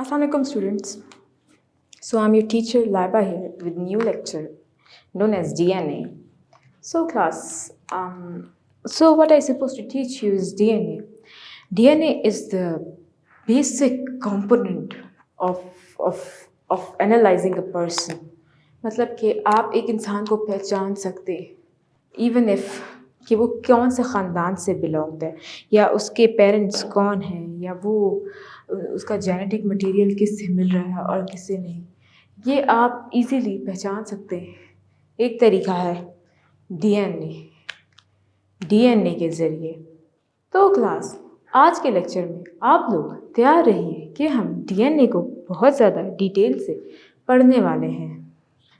Assalamualaikum students. So I'm your teacher Laiba here with new lecture known as DNA. So class, so what I supposed to teach you is DNA. DNA is the basic component of of of analyzing a person. मतलब कि आप एक इंसान को पहचान सकते हैं even if कि वो कौन से ख़ानदान से बिलोंग है या उसके पेरेंट्स कौन हैं या वो उसका जेनेटिक मटेरियल किससे मिल रहा है और किससे नहीं, ये आप इजीली पहचान सकते हैं। एक तरीका है डीएनए डीएनए के ज़रिए। तो क्लास, आज के लेक्चर में आप लोग तैयार रहिए कि हम डीएनए को बहुत ज़्यादा डिटेल से पढ़ने वाले हैं।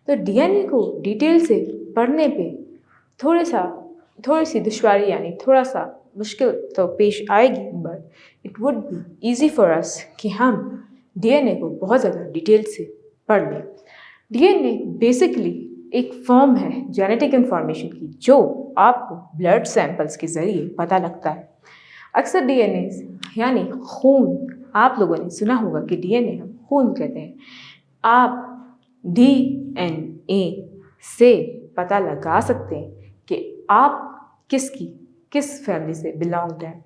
तो डीएनए को डिटेल से पढ़ने पे थोड़ी सी दुश्वारी यानी थोड़ा सा मुश्किल तो पेश आएगी, but it would be easy for us कि हम डीएनए को बहुत ज़्यादा डिटेल से पढ़ लें। डीएनए बेसिकली एक फॉर्म है जेनेटिक इन्फॉर्मेशन की जो आपको ब्लड सैंपल्स के ज़रिए पता लगता है। अक्सर डीएनए यानी खून, आप लोगों ने सुना होगा कि डीएनए हम खून कहते हैं। आप डीएनए से पता लगा सकते हैं कि आप किस फैमिली से बिलोंग हैं।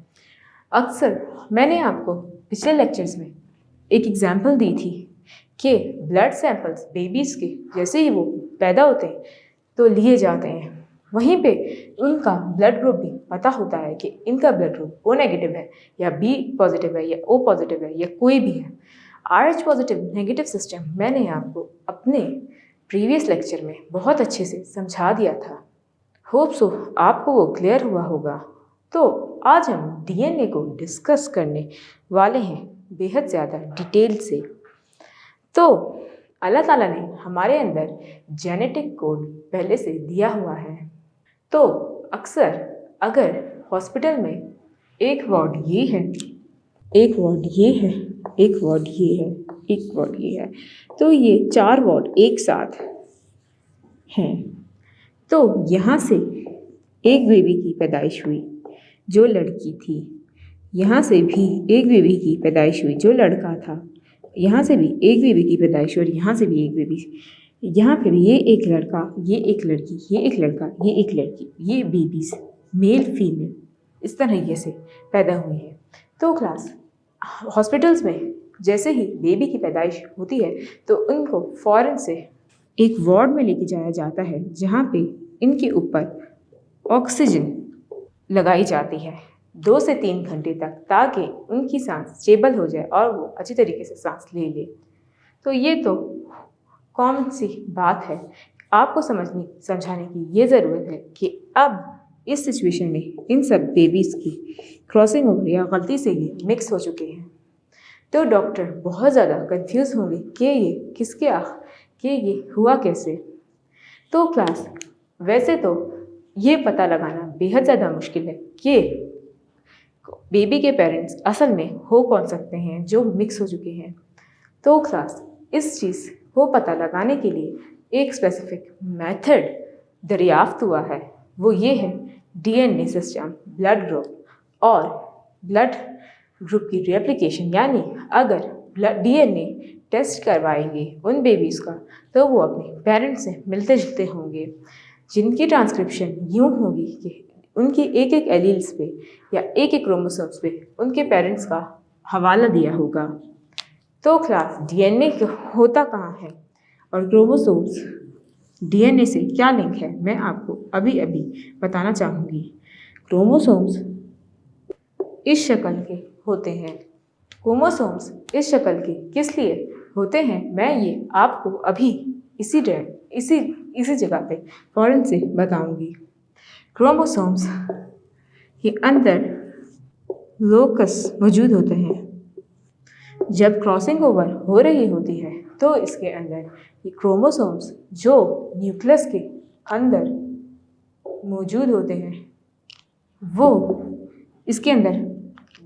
अक्सर मैंने आपको पिछले लेक्चर्स में एक एग्जांपल दी थी कि ब्लड सैंपल्स बेबीज़ के जैसे ही वो पैदा होते हैं तो लिए जाते हैं, वहीं पे उनका ब्लड ग्रुप भी पता होता है कि इनका ब्लड ग्रुप ओ नेगेटिव है या बी पॉजिटिव है या ओ पॉजिटिव है या कोई भी है। RH पॉजिटिव नेगेटिव सिस्टम मैंने आपको अपने प्रीवियस लेक्चर में बहुत अच्छे से समझा दिया था। होप सो आपको वो क्लियर हुआ होगा। तो आज हम डीएनए को डिस्कस करने वाले हैं बेहद ज़्यादा डिटेल से। तो अल्लाह ताला ने हमारे अंदर जेनेटिक कोड पहले से दिया हुआ है। तो अक्सर अगर हॉस्पिटल में एक वार्ड ये है, एक वार्ड ये है, एक वार्ड ये है, एक वार्ड ये है, तो ये 4 वार्ड एक साथ हैं। तो यहाँ से एक बेबी की पैदाइश हुई जो लड़की थी, यहाँ से भी एक बेबी की पैदाइश हुई जो लड़का था, यहाँ से भी एक बेबी की पैदाइश और यहाँ से भी एक बेबी, यहाँ पे भी ये एक लड़का, ये एक लड़की, ये एक लड़का, ये एक लड़की, ये बेबीज़ मेल फीमेल इस तरीके से पैदा हुई हैं। तो क्लास, हॉस्पिटल्स में जैसे ही बेबी की पैदाइश होती है तो उनको फ़ौरन से एक वार्ड में लेके जाया जाता है जहाँ पे इनके ऊपर ऑक्सीजन लगाई जाती है 2 से 3 घंटे तक, ताकि उनकी सांस स्टेबल हो जाए और वो अच्छी तरीके से सांस ले ले। तो ये तो कॉमन सी बात है, आपको समझाने की ये ज़रूरत है कि अब इस सिचुएशन में इन सब बेबीज़ की क्रॉसिंग ओवर या गलती से ये मिक्स हो चुके हैं। तो डॉक्टर बहुत ज़्यादा कंफ्यूज होंगे कि ये हुआ कैसे। तो क्लास, वैसे तो ये पता लगाना बेहद ज़्यादा मुश्किल है कि बेबी के पेरेंट्स असल में हो कौन सकते हैं जो मिक्स हो चुके हैं। तो क्लास, इस चीज़ को पता लगाने के लिए एक स्पेसिफिक मेथड दरियाफ्त हुआ है, वो ये है डीएनए सिस्टम, ब्लड ग्रुप और ब्लड ग्रुप की रेप्लिकेशन। यानी अगर डीएनए टेस्ट करवाएंगे उन बेबीज़ का तो वो अपने पेरेंट्स से मिलते जुलते होंगे, जिनकी ट्रांसक्रिप्शन यूँ होगी कि उनके एक एक एलील्स पे या एक एक क्रोमोसोम्स पे उनके पेरेंट्स का हवाला दिया होगा। तो क्लास, डीएनए होता कहाँ है और क्रोमोसोम्स डीएनए से क्या लिंक है, मैं आपको अभी अभी बताना चाहूँगी। क्रोमोसोम्स इस शक्ल के होते हैं। क्रोमोसोम्स इस शक्ल के किस लिए होते हैं, मैं ये आपको अभी इसी जगह पे फ़ौरन से बताऊंगी। क्रोमोसोम्स के अंदर लोकस मौजूद होते हैं। जब क्रॉसिंग ओवर हो रही होती है तो इसके अंदर ये क्रोमोसोम्स जो न्यूक्लियस के अंदर मौजूद होते हैं वो इसके अंदर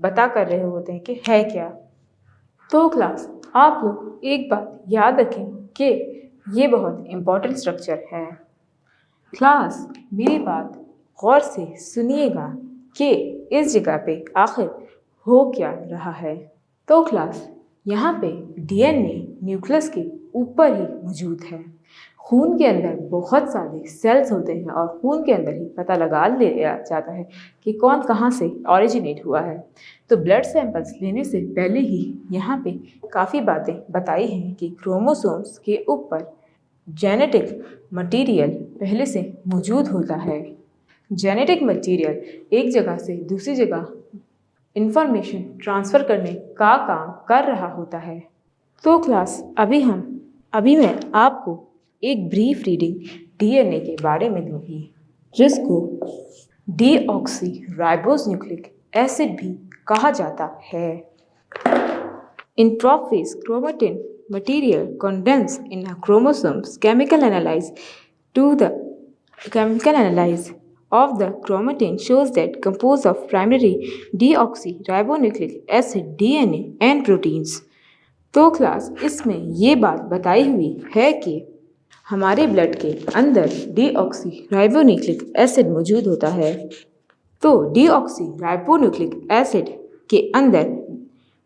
बता कर रहे होते हैं कि है क्या। तो क्लास, आप लोग एक बात याद रखें कि ये बहुत इम्पॉर्टेंट स्ट्रक्चर है। क्लास, मेरी बात गौर से सुनिएगा कि इस जगह पे आखिर हो क्या रहा है। तो क्लास, यहाँ पे डीएनए न्यूक्लियस के ऊपर ही मौजूद है। खून के अंदर बहुत सारे सेल्स होते हैं और खून के अंदर ही पता लगा लिया जाता है कि कौन कहाँ से ओरिजिनेट हुआ है। तो ब्लड सैंपल्स लेने से पहले ही यहाँ पे काफ़ी बातें बताई हैं कि क्रोमोसोम्स के ऊपर जेनेटिक मटेरियल पहले से मौजूद होता है। जेनेटिक मटेरियल एक जगह से दूसरी जगह इंफॉर्मेशन ट्रांसफ़र करने का काम कर रहा होता है। तो क्लास अभी मैं आपको एक ब्रीफ रीडिंग डीएनए के बारे में दूंगी, जिसको डीऑक्सी राइबोस न्यूक्लिक एसिड भी कहा जाता है। In prophase, chromatin material condensed in a chromosome's chemical analysis of the chromatin shows that composed of primary deoxyribonucleic acid DNA and proteins। तो क्लास इसमें ये बात बताई हुई है कि हमारे ब्लड के अंदर डीऑक्सीराइबोन्यूक्लिक एसिड मौजूद होता है। तो डीऑक्सीराइबोन्यूक्लिक एसिड के अंदर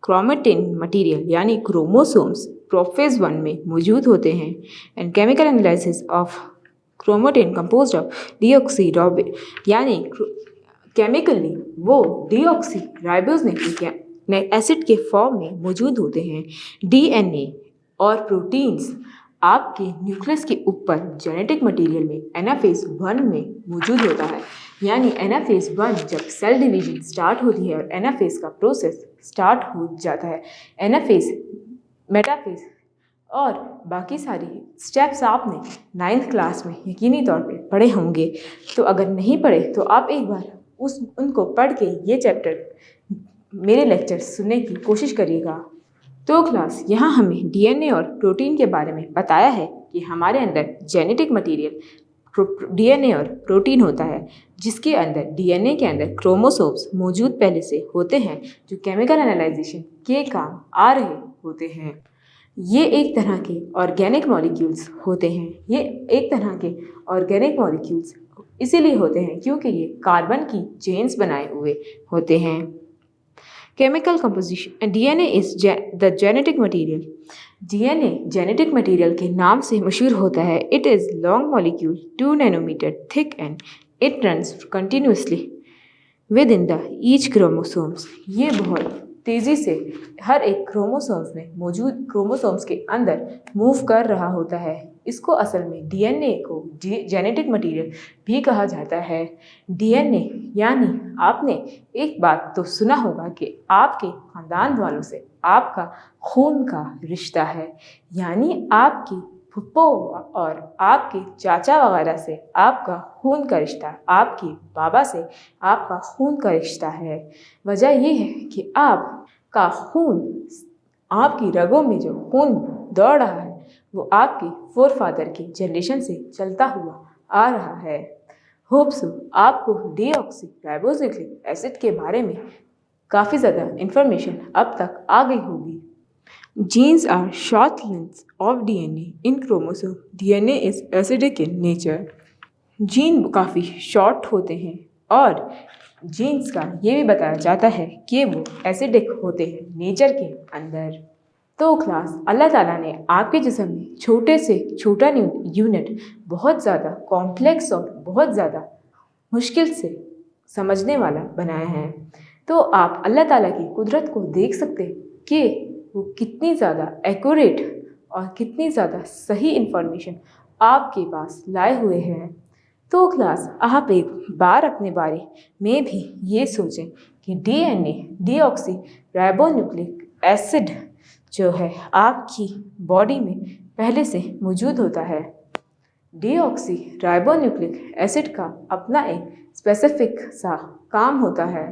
क्रोमेटिन मटेरियल यानी क्रोमोसोम्स प्रोफेज 1 में मौजूद होते हैं। And chemical analysis of chromatin composed of deoxy यानी केमिकली वो डीऑक्सीराइबोन्यूक्लिक एसिड के फॉर्म में मौजूद होते हैं। डीएनए और प्रोटीन्स आपके न्यूक्लियस के ऊपर जेनेटिक मटेरियल में एनाफेज 1 में मौजूद होता है। यानी एनाफेज 1 जब सेल डिवीजन स्टार्ट होती है और एनाफेज का प्रोसेस स्टार्ट हो जाता है। एनाफेज, मेटाफेज और बाकी सारी स्टेप्स आपने 9th क्लास में यकीनी तौर पे पढ़े होंगे। तो अगर नहीं पढ़े तो आप एक बार उनको पढ़ के ये चैप्टर मेरे लेक्चर सुनने की कोशिश करिएगा। तो क्लास यहाँ हमें डीएनए और प्रोटीन के बारे में बताया है कि हमारे अंदर जेनेटिक मटेरियल डीएनए और प्रोटीन होता है, जिसके अंदर डीएनए के अंदर क्रोमोसोम्स मौजूद पहले से होते हैं जो केमिकल एनालाइजेशन के काम आ रहे होते हैं। ये एक तरह के ऑर्गेनिक मॉलिक्यूल्स होते हैं। ये एक तरह के ऑर्गेनिक मॉलिक्यूल्स इसीलिए होते हैं क्योंकि ये कार्बन की चेन्स बनाए हुए होते हैं। Chemical composition, DNA is the genetic material. DNA genetic material के नाम से मशहूर होता है। It is long molecule 2 nanometre thick and it runs continuously within the each chromosomes. ये बहुत तेज़ी से हर एक क्रोमोसोम्स में मौजूद क्रोमोसोम्स के अंदर मूव कर रहा होता है। इसको असल में डीएनए को जेनेटिक मटेरियल भी कहा जाता है। डीएनए यानी आपने एक बात तो सुना होगा कि आपके खानदान वालों से आपका खून का रिश्ता है, यानी आपकी फुप्पो और आपके चाचा वगैरह से आपका खून का रिश्ता, आपके बाबा से आपका खून का रिश्ता है। वजह ये है कि आपका खून, आपकी रगों में जो खून दौड़ रहा है वो आपके फोरफादर की जनरेशन से चलता हुआ आ रहा है। होप सो आपको डीऑक्सीराइबोन्यूक्लिक एसिड के बारे में काफ़ी ज़्यादा इन्फॉर्मेशन अब तक आ गई होगी। Genes are short lengths of DNA in chromosome. DNA is acidic in nature. Gene काफ़ी शॉर्ट होते हैं और जीन्स का ये भी बताया जाता है कि वो एसिडिक होते हैं नेचर के अंदर। तो क्लास अल्लाह ताला ने आपके जिस्म में छोटे से छोटा यूनिट बहुत ज़्यादा कॉम्प्लेक्स और बहुत ज़्यादा मुश्किल से समझने वाला बनाया है। तो आप अल्लाह ताला की कुदरत को देख सकते हैं कि वो कितनी ज़्यादा एक्यूरेट और कितनी ज़्यादा सही इन्फॉर्मेशन आपके पास लाए हुए हैं। तो क्लास आप एक बार अपने बारे में भी ये सोचें कि डीएनए डीऑक्सीराइबोन्यूक्लिक एसिड जो है आपकी बॉडी में पहले से मौजूद होता है। डीऑक्सीराइबोन्यूक्लिक एसिड का अपना एक स्पेसिफिक सा काम होता है।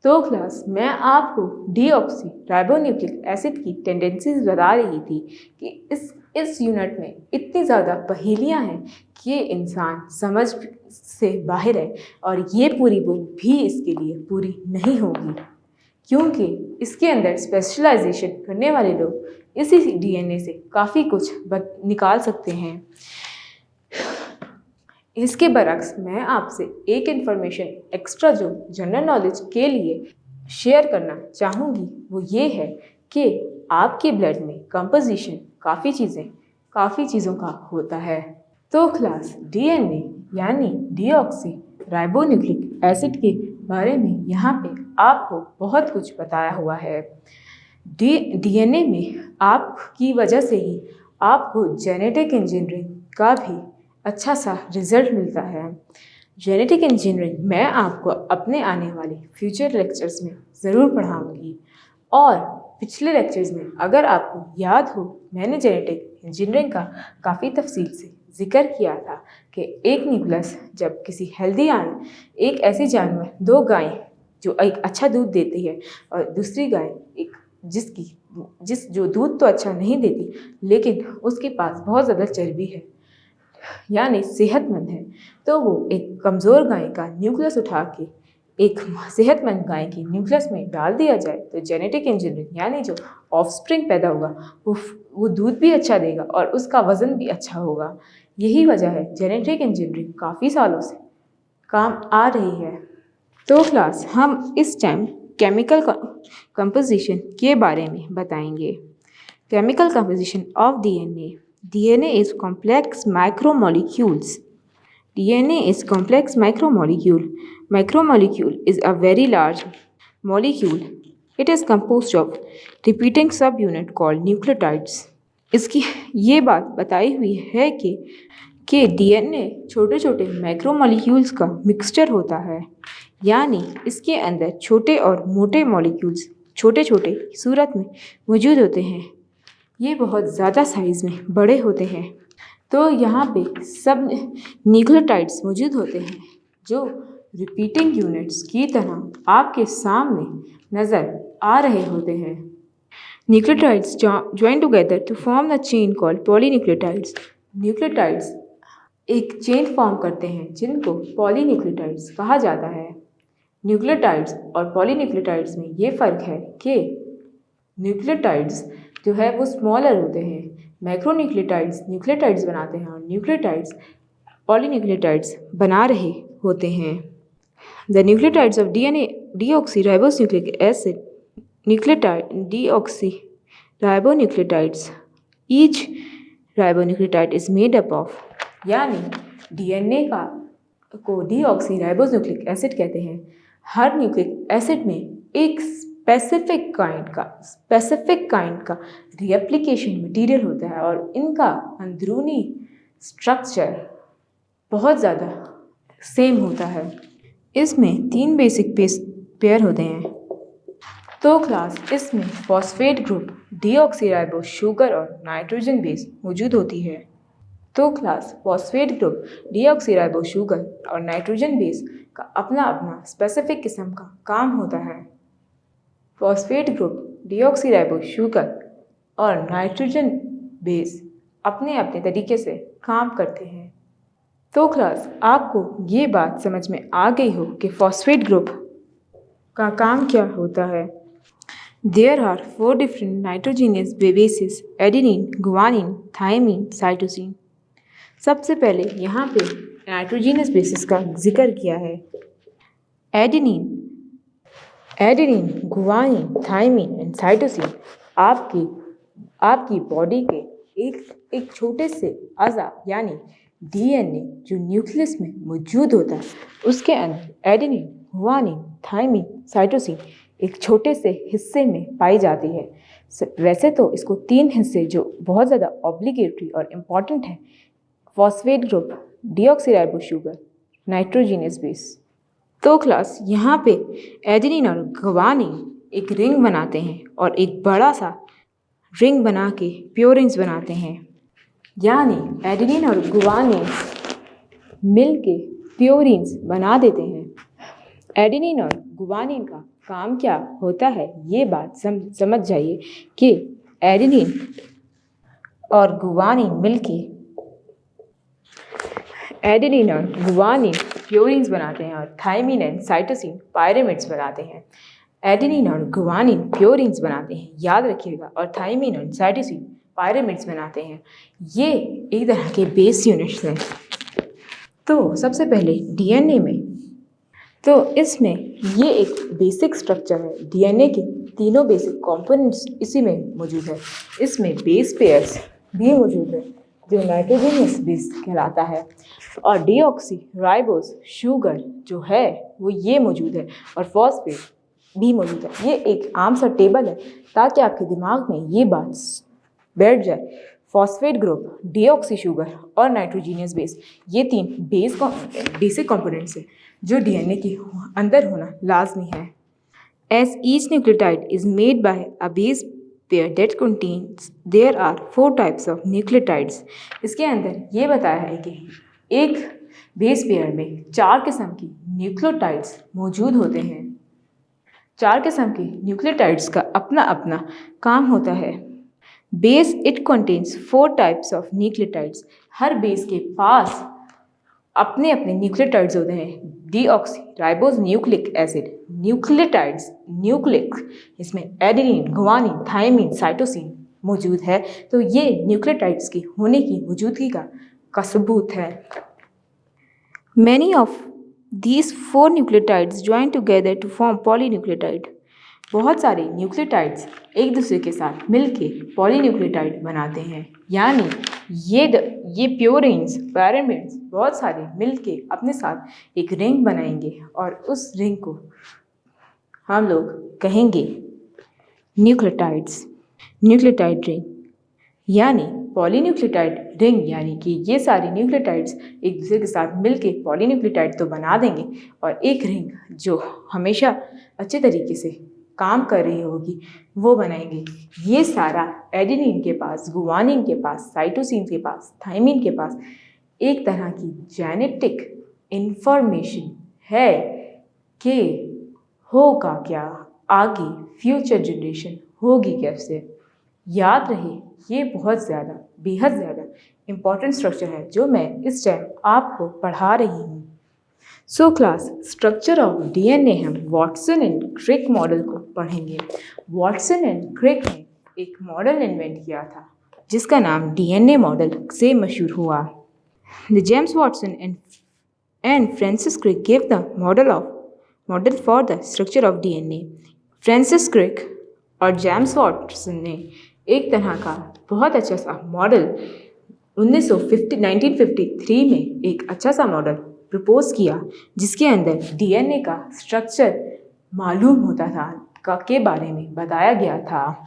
तो क्लास मैं आपको डीऑक्सीराइबोन्यूक्लिक एसिड की टेंडेंसीज बता रही थी कि इस यूनिट में इतनी ज़्यादा पहेलियां हैं कि इंसान समझ से बाहर है और ये पूरी बुक भी इसके लिए पूरी नहीं होगी, क्योंकि इसके अंदर स्पेशलाइजेशन करने वाले लोग इसी डीएनए से काफ़ी कुछ निकाल सकते हैं। इसके बरक्स मैं आपसे एक इन्फॉर्मेशन एक्स्ट्रा जो जनरल नॉलेज के लिए शेयर करना चाहूँगी वो ये है कि आपके ब्लड में कंपोजिशन काफ़ी चीज़ों का होता है। तो क्लास डीएनए यानी डीऑक्सी राइबोन्यूक्लिक एसिड के बारे में यहाँ पे आपको बहुत कुछ बताया हुआ है। डीएनए में आपकी वजह से ही आपको जेनेटिक इंजीनियरिंग का भी अच्छा सा रिजल्ट मिलता है। जेनेटिक इंजीनियरिंग मैं आपको अपने आने वाले फ्यूचर लेक्चर्स में ज़रूर पढ़ाऊँगी। और पिछले लेक्चर्स में अगर आपको याद हो, मैंने जेनेटिक इंजीनियरिंग का काफ़ी तफसील से जिक्र किया था कि एक न्यूक्लियस जब किसी हेल्दी एक ऐसी जानवर, दो गायें जो एक अच्छा दूध देती है और दूसरी गाय एक जो दूध तो अच्छा नहीं देती लेकिन उसके पास बहुत ज़्यादा चर्बी है यानी सेहतमंद है, तो वो एक कमज़ोर गाय का न्यूक्लियस उठा के एक सेहतमंद गाय की न्यूक्लियस में डाल दिया जाए तो जेनेटिक इंजीनियरिंग यानी जो ऑफस्प्रिंग पैदा होगा वो दूध भी अच्छा देगा और उसका वज़न भी अच्छा होगा। यही वजह है जेनेटिक इंजीनियरिंग काफ़ी सालों से काम आ रही है। तो क्लास हम इस टाइम केमिकल कंपोजिशन के बारे में बताएंगे। Chemical composition of DNA. DNA is complex macromolecules. DNA is complex macromolecule. Macromolecule is a very large molecule. It is composed of repeating subunit called nucleotides. इसकी ये बात बताई हुई है कि DNA छोटे छोटे मैक्रोमोलिक्यूल्स का मिक्सचर होता है, यानी इसके अंदर छोटे और मोटे मॉलिक्यूल्स छोटे छोटे सूरत में मौजूद होते हैं। ये बहुत ज़्यादा साइज़ में बड़े होते हैं। तो यहाँ पे सब न्यूक्लियोटाइड्स मौजूद होते हैं जो रिपीटिंग यूनिट्स की तरह आपके सामने नज़र आ रहे होते हैं। Nucleotides join together to form the chain called polynucleotides. Nucleotides एक चेन फॉर्म करते हैं जिनको पॉलीन्यूक्लियोटाइड्स कहा जाता है। न्यूक्लियोटाइड्स और पॉलीन्यूक्लियोटाइड्स में ये फ़र्क है कि न्यूक्लियोटाइड्स जो है वो स्मॉलर होते हैं, मैक्रोन्यूक्लियोटाइड्स न्यूक्लियोटाइड्स बनाते हैं और न्यूक्लियोटाइड्स पॉलीन्यूक्लियोटाइड्स बना रहे होते हैं। The nucleotides of DNA deoxyribonucleic acid nucleotide deoxyribonucleotides each ribonucleotide is made up of, यानी डीएनए को डीऑक्सीराइबोन्यूक्लिक एसिड कहते हैं। हर न्यूक्लिक एसिड में एक स्पेसिफिक काइंड का रिएप्लिकेशन मटेरियल होता है और इनका अंदरूनी स्ट्रक्चर बहुत ज़्यादा सेम होता है। इसमें 3 बेसिक पेयर होते हैं। तो क्लास इसमें फॉस्फेट ग्रुप, डीऑक्सीराइबो शुगर और नाइट्रोजन बेस मौजूद होती है। तो class phosphate group, deoxyribo sugar और नाइट्रोजन बेस का अपना अपना स्पेसिफिक किस्म का काम होता है। फॉस्फेट ग्रुप, डीऑक्सीराइबो शुगर और नाइट्रोजन बेस अपने अपने तरीके से काम करते हैं। तो क्लास आपको ये बात समझ में आ गई हो कि फॉस्फेट ग्रुप का काम क्या होता है। There are 4 different nitrogenous bases: adenine, guanine, thymine, cytosine. सबसे पहले यहाँ पे नाइट्रोजीनस बेसिस का जिक्र किया है। Adenine, guanine, thymine and cytosine आपकी बॉडी के एक छोटे से अज़ा यानी डीएनए जो न्यूक्लियस में मौजूद होता है उसके अंदर एडेनिन, गुआनिन, थायमिन, साइटोसिन एक छोटे से हिस्से में पाई जाती है। वैसे तो इसको 3 हिस्से जो बहुत ज़्यादा ऑब्लिगेटरी और इम्पॉर्टेंट है: phosphate group, deoxyribo sugar, nitrogenous base. तो क्लास यहाँ पे एडेनिन और गुआनिन एक रिंग बनाते हैं और एक बड़ा सा रिंग बना के प्योरिन्स बनाते हैं, यानी एडेनिन और गुआनिन मिल के प्योरिन्स बना देते हैं। एडेनिन और गुआनिन का काम क्या होता है ये बात समझ जाइए कि एडेनिन और गुआनिन मिलके प्योरिन्स बनाते हैं और थायमिन एंड साइटोसिन पायरेमिड्स बनाते हैं। एडेनिन और गुआनिन प्योरिन्स बनाते हैं, याद रखिएगा, और थायमिन और साइटोसिन पायरेमिड्स बनाते हैं। ये एक तरह के बेस यूनिट्स हैं। तो सबसे पहले डीएनए में तो इसमें ये एक बेसिक स्ट्रक्चर है। डीएनए के तीनों बेसिक कंपोनेंट्स इसी में मौजूद है। इसमें बेस पेयर्स भी मौजूद है जो नाइट्रोजनियस बेस कहलाता है, और डीऑक्सी राइबोस शुगर जो है वो ये मौजूद है, और फॉस्फेट भी मौजूद है। ये एक आम सा टेबल है ताकि आपके दिमाग में ये बात बैठ जाए। फॉस्फेट ग्रुप, डीऑक्सी शुगर और नाइट्रोजीनियस बेस, ये तीन बेसिक कंपोनेंट्स हैं जो डीएनए के अंदर होना लाजमी है। As each nucleotide is made by a base pair that contains, there are 4 types of nucleotides. इसके अंदर ये बताया है कि एक बेस पेयर में 4 किस्म की न्यूक्लियोटाइड्स मौजूद होते हैं। 4 किस्म के न्यूक्लियोटाइड्स का अपना अपना काम होता है। Base it contains 4 types of nucleotides. Her base के पास अपने अपने न्यूक्लियोटाइड्स होते हैं। Deoxy ribose nucleic acid, nucleotides nucleic, इसमें एडेनिन, गुआनिन, थायमिन, साइटोसिन मौजूद है। तो ये न्यूक्लियोटाइड्स की होने की मौजूदगी का सबूत है। Many of these 4 nucleotides join together to form polynucleotide. बहुत सारे न्यूक्लियोटाइड्स एक दूसरे के साथ मिलके पॉलीन्यूक्लियोटाइड बनाते हैं, यानी ये प्योरिन्स पैरामिड्स बहुत सारे मिलके अपने साथ एक रिंग बनाएंगे और उस रिंग को हम लोग कहेंगे न्यूक्लियोटाइड्स, न्यूक्लियोटाइड रिंग, यानी पॉलीन्यूक्लियोटाइड रिंग, यानी कि ये सारे न्यूक्लियोटाइड्स एक दूसरे के साथ मिलके पॉलीन्यूक्लियोटाइड तो बना देंगे और एक रिंग जो हमेशा अच्छे तरीके से काम कर रही होगी वो बनाएंगे। ये सारा एडेनिन के पास, गुआनिन के पास, साइटोसिन के पास, थायमिन के पास एक तरह की जेनेटिक इंफॉर्मेशन है कि होगा क्या आगे, फ्यूचर जनरेशन होगी कैसे। याद रहे ये बहुत ज़्यादा, बेहद ज़्यादा इम्पॉर्टेंट स्ट्रक्चर है जो मैं इस टाइम आपको पढ़ा रही हूँ। So class, structure of DNA हम वाटसन एंड क्रिक मॉडल को पढ़ेंगे। वाटसन एंड क्रिक ने एक मॉडल इन्वेंट किया था जिसका नाम डीएनए मॉडल से मशहूर हुआ। The James Watson and Francis Crick give the model for the structure of DNA. Francis Crick और जेम्स वाटसन ने एक तरह का बहुत अच्छा सा मॉडल 1953 में एक अच्छा सा मॉडल प्रपोज किया जिसके अंदर डीएनए का स्ट्रक्चर मालूम होता था के बारे में बताया गया था।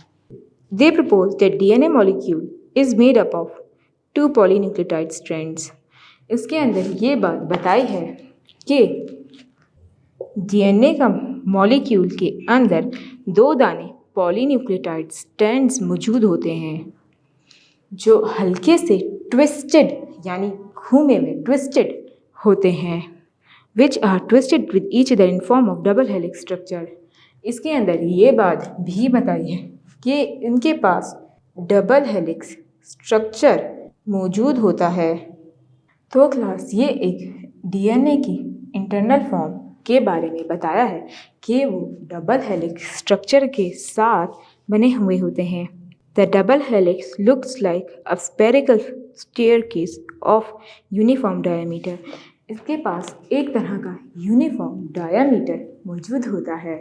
They propose that DNA molecule is made up of 2 polynucleotide strands. इसके अंदर ये बात बताई है कि डीएनए का मॉलिक्यूल के अंदर 2 दाने पॉलीन्यूक्लियोटाइड स्ट्रैंड्स मौजूद होते हैं जो हल्के से ट्विस्टेड, यानी घूमे में ट्विस्टेड होते हैं, which are twisted with each other in form of double helix structure. इसके अंदर ये बात भी बताई है कि इनके पास डबल हेलिक्स स्ट्रक्चर मौजूद होता है। तो क्लास, ये एक डीएनए की इंटरनल फॉर्म के बारे में बताया है कि वो डबल हेलिक्स स्ट्रक्चर के साथ बने हुए होते हैं। The double helix looks like a spherical staircase of uniform diameter. इसके पास एक तरह का यूनिफॉर्म डायामीटर मौजूद होता है।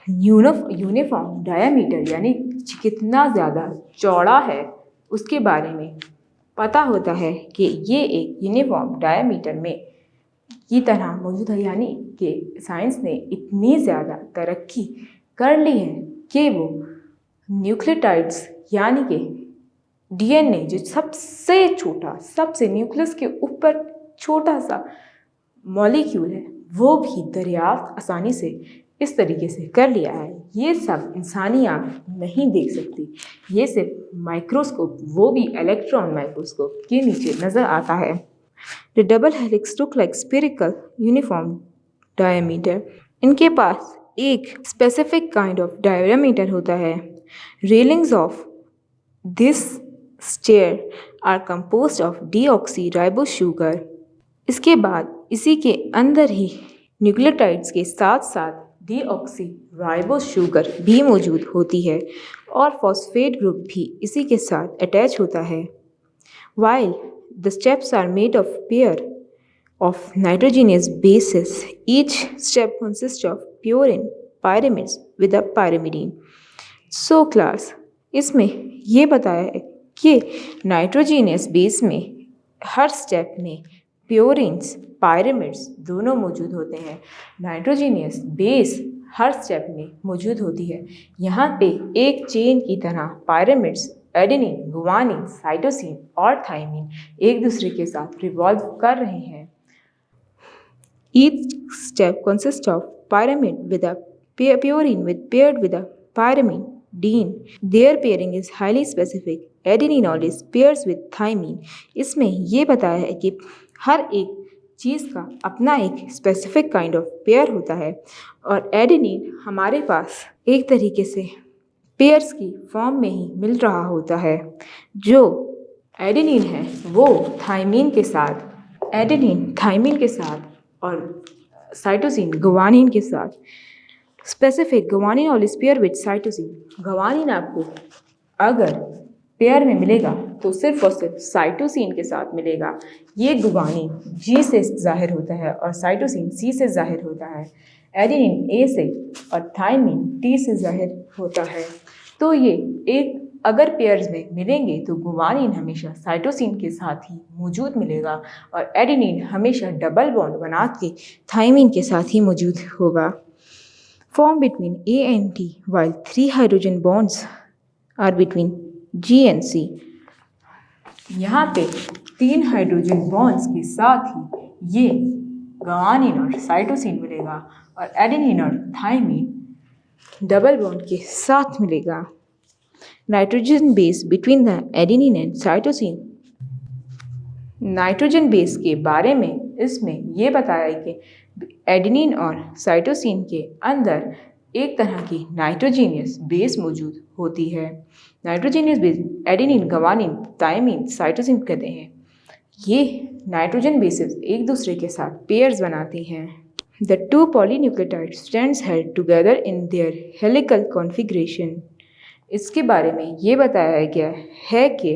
यूनिफॉर्म डायामीटर यानी कितना ज़्यादा चौड़ा है उसके बारे में पता होता है कि ये एक यूनिफॉर्म डायामीटर में की तरह मौजूद है, यानी कि साइंस ने इतनी ज़्यादा तरक्की कर ली है कि वो न्यूक्लियोटाइड्स यानी कि डीएनए जो सबसे छोटा, सबसे न्यूक्लियस के ऊपर छोटा सा मॉलिक्यूल है, वो भी दरियाफ्त आसानी से इस तरीके से कर लिया है। ये सब इंसानी आँख नहीं देख सकती, ये सिर्फ माइक्रोस्कोप, वो भी इलेक्ट्रॉन माइक्रोस्कोप के नीचे नज़र आता है। The double helix look like spherical uniform diameter. इनके पास एक स्पेसिफिक काइंड ऑफ डायमीटर होता है। Railings of this stair are composed of deoxyribose sugar. इसके बाद इसी के अंदर ही न्यूक्लियोटाइड्स के साथ साथ डीऑक्सीराइबोस शुगर भी मौजूद होती है और फॉस्फेट ग्रुप भी इसी के साथ अटैच होता है। While the steps are made of pair of nitrogenous bases. Each step consists of purine pyrimids with a pyrimidine. So class, इसमें ये बताया है कि नाइट्रोजीनियस बेस में हर स्टेप में प्योरिन्स पायरेमिड्स दोनों मौजूद होते हैं। नाइट्रोजीनियस बेस हर स्टेप में मौजूद होती है। यहाँ पे एक चेन की तरह पायरेमिड्स एडेनिन, गुवानिन, साइटोसिन और थाइमिन एक दूसरे के साथ रिवॉल्व कर रहे हैं। Each step consists of pyramid with a purine paired with a pyrimidine. Their pairing is highly specific. Adenine always pairs with thymine. इसमें ये बताया है कि हर एक चीज़ का अपना एक स्पेसिफिक काइंड ऑफ पेयर होता है और एडेनिन हमारे पास एक तरीके से पेयर्स की फॉर्म में ही मिल रहा होता है। जो एडेनिन है वो थाइमिन के साथ, एडेनिन थाइमिन के साथ और साइटोसिन गुवानिन के साथ, specific guanine always pair with cytosine. Guanine आपको अगर पेयर में मिलेगा तो सिर्फ और सिर्फ साइटोसिन के साथ मिलेगा। ये गुवानिन जी से जाहिर होता है और साइटोसिन सी से जाहिर होता है। एडेनिन ए से और थाइमिन टी से जाहिर होता है। तो ये एक अगर पेयर्स में मिलेंगे तो गुवानिन हमेशा साइटोसिन के साथ ही मौजूद मिलेगा और एडेनिन हमेशा डबल बॉन्ड बना के थाइमिन के साथ ही मौजूद होगा। Form between A and T while 3 hydrogen bonds are between G and C. यहाँ पे 3 हाइड्रोजन बॉन्ड्स के साथ ही ये गुवानिन और साइटोसिन मिलेगा और एडेनिन और थाइमिन डबल बॉन्ड के साथ मिलेगा। Nitrogen base between the adenine and cytosine. Nitrogen base के बारे में इसमें ये बताया है कि एडेनिन और साइटोसिन के अंदर एक तरह की नाइट्रोजीनियस बेस मौजूद होती है। Nitrogenous base adenine, guanine, thymine, cytosine कहते हैं। ये नाइट्रोजन बेसेस एक दूसरे के साथ पेयर्स बनाती हैं। The two polynucleotide strands held together in their helical configuration. इसके बारे में ये बताया गया है कि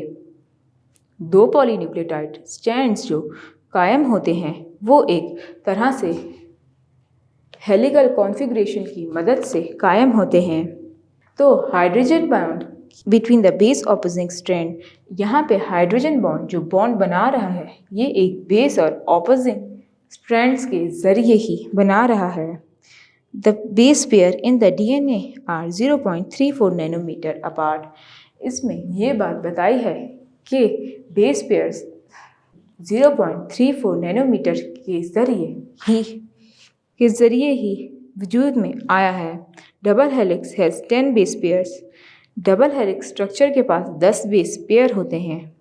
2 पॉलीन्यूक्लियोटाइड स्ट्रैंड्स जो कायम होते हैं वो एक तरह से हेलिकल कॉन्फ़िगरेशन की मदद से कायम होते हैं। तो hydrogen bond between the base opposing strand, यहाँ पे हाइड्रोजन बॉन्ड जो बॉन्ड बना रहा है ये एक बेस और ऑपोजिंग स्ट्रैंड्स के ज़रिए ही बना रहा है। The base pair in the DNA are 0.34 nanometre apart. इसमें ये बात बताई है कि बेस पेयर्स 0.34 नैनोमीटर के ज़रिए ही वजूद में आया है। Double helix has 10 base pairs. Double helix structure के पास 10 बेस पेयर होते हैं।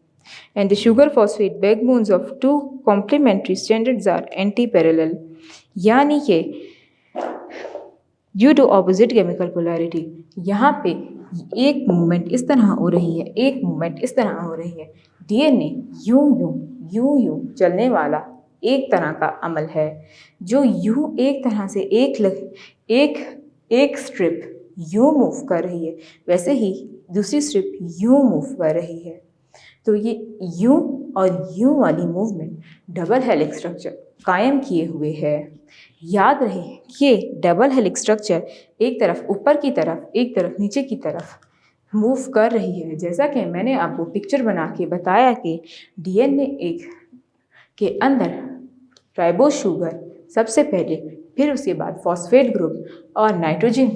And the sugar phosphate backbones of 2 complementary strands are anti-parallel, यानी कि due to opposite chemical polarity, यहाँ पे एक मूवमेंट इस तरह हो रही है, एक मूवमेंट इस तरह हो रही है। DNA यूं चलने वाला एक तरह का अमल है। जो यूं एक तरह से एक स्ट्रिप यूं मूव कर रही है, वैसे ही दूसरी स्ट्रिप यूं मूव कर रही है। तो ये यूं और यूं वाली मूवमेंट डबल हेलिक्स स्ट्रक्चर कायम किए हुए है। याद रहे कि डबल हेलिक्स स्ट्रक्चर एक तरफ ऊपर की तरफ, एक तरफ नीचे की तरफ मूव कर रही है। जैसा कि मैंने आपको पिक्चर बना के बताया कि DNA एक के अंदर राइबोस शुगर सबसे पहले, फिर उसके बाद फॉस्फेट ग्रुप और नाइट्रोजन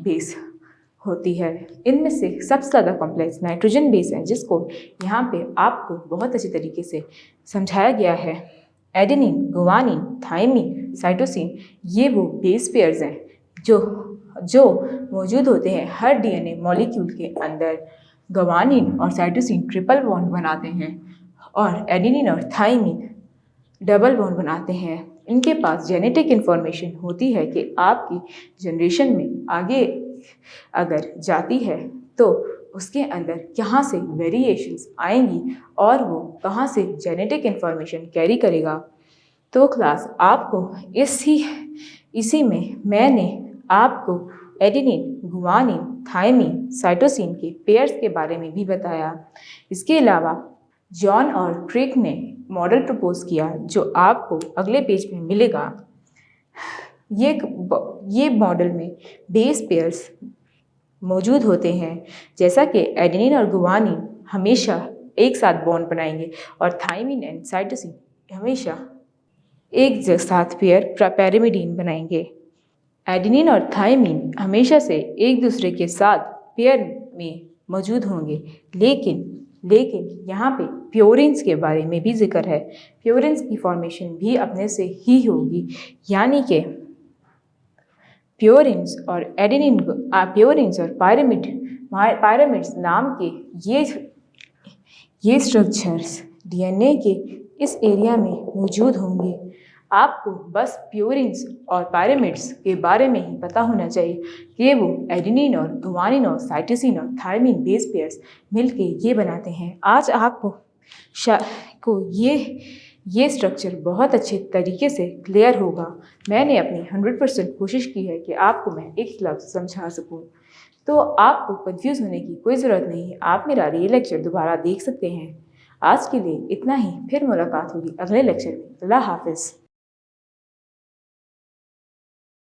बेस होती है। इनमें से सबसे ज़्यादा कॉम्प्लेक्स नाइट्रोजन बेस है, जिसको यहाँ पे आपको बहुत अच्छी तरीके से समझाया गया है। एडेनिन, गुवानिन, थाइमिन, साइटोसिन ये वो बेस पेयर्स हैं जो मौजूद होते हैं हर DNA मॉलिक्यूल के अंदर। गुवानिन और साइटोसिन ट्रिपल बॉन्ड बनाते हैं और एडेनिन और थाइमिन डबल बॉन्ड बनाते हैं। इनके पास जेनेटिक इन्फॉर्मेशन होती है कि आपकी जनरेशन में आगे अगर जाती है तो उसके अंदर कहाँ से वेरिएशंस आएंगी और वो कहाँ से जेनेटिक इन्फॉर्मेशन कैरी करेगा। तो क्लास आपको इसी में मैंने आपको एडेनिन, गुवानिन, थाइमिन, साइटोसिन के पेयर्स के बारे में भी बताया। इसके अलावा जॉन और ट्रिक ने मॉडल प्रपोज किया जो आपको अगले पेज में मिलेगा। ये मॉडल में बेस पेयर्स मौजूद होते हैं, जैसा कि एडेनिन और गुआनिन हमेशा एक साथ बॉन्ड बनाएंगे और थाइमिन एंड साइटोसिन हमेशा एक साथ पैरिमिडीन बनाएंगे। एडेनिन और थाइमिन हमेशा से एक दूसरे के साथ पेयर में मौजूद होंगे, लेकिन यहाँ पे प्योरिन्स के बारे में भी जिक्र है। प्योरिन्स की फॉर्मेशन भी अपने से ही होगी, यानी कि प्योरिन्स और पायरामिड्स नाम के ये स्ट्रक्चर्स डीएनए के इस एरिया में मौजूद होंगे। आपको बस प्योरिन्स और पायरामिड्स के बारे में ही पता होना चाहिए कि वो एडेनिन और गुआनिन और साइटोसिन और थायमिन बेस पेयर्स मिलके ये बनाते हैं। आज आपको ये स्ट्रक्चर बहुत अच्छे तरीके से क्लियर होगा। मैंने अपनी 100% कोशिश की है कि आपको मैं एक लफ्ज़ समझा सकूं, तो आपको कंफ्यूज होने की कोई ज़रूरत नहीं है। आप मेरा ये लेक्चर दोबारा देख सकते हैं। आज के लिए इतना ही, फिर मुलाकात होगी अगले लेक्चर में। अल्लाह हाफिज़।